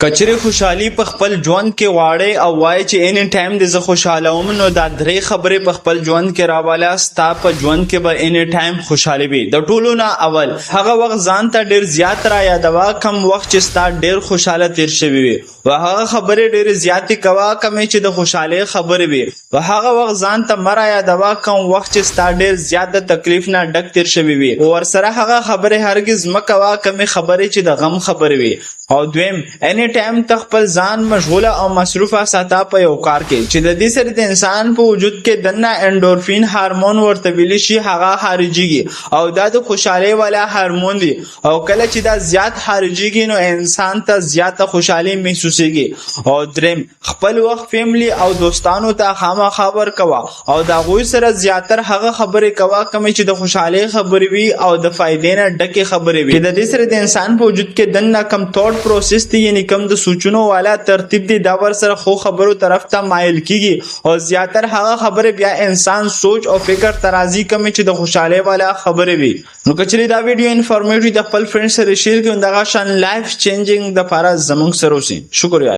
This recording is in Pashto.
کچره خوشحالي په خپل ژوند کې واړی او وای چې اني ټایم د زه خوشاله وم نو دا درې خبرې په خپل ژوند کې راواله ستا په ژوند کې به اني ټایم خوشحالي وي. د ټولو نه اول هغه وخت ځان ته ډېر زیات را یادوه کم وخت چې ستا ډېر خوشحاله تیر شوي وي و هغه خبرې ډېرې زیاتې کوه کمې چې د خوشحالۍ خبرې وي و هغه وخت ځان ته مه را یادوه کم وخت چې ستا ډېر زیات د تکلیف نه ډک تیر شوي وي ورسره هغه خبرې هرګز مه کوه کمې خبرې چې د غم خبرې وي. او دویم اني ټایم ته خپل ځان مشغوله او مصروفه ساته په یو کار کې چې د دې سره د انسان په وجود کې دننه انډورفین هارمون ورته ویلی شي هغه خارجيږي او دا د خوشحالۍ والا هارمون دی او کله چې دا زیات خارجيږي نو انسان ته زیاته خوشحالي محسوسيږي. او دریم خپل وخت فیملی او دوستانو ته خامخا ورکوه او د هغوی سره زیاتر هغه خبرې کوه کومې چې د خوشحالۍ خبرې وي او د فایدې نه ډکې خبرې وي چې د دې سره د انسان په وجود کې دننه کم تھاٹ پروسس دی یعنی کم د سوچونو والا ترتیب دی دا ور سره خو خبرو طرف ته مایل کیږي او زیاتر هغه خبره بیا انسان سوچ او فکر ترازی کم چې د خوشاله والا خبره وي. نو کچري دا ویډیو انفارمیټیو د خپل فرند سره شیر کړئ دا غشن لایف چینجینګ د لپاره زموږ سره اوسئ. شکریہ.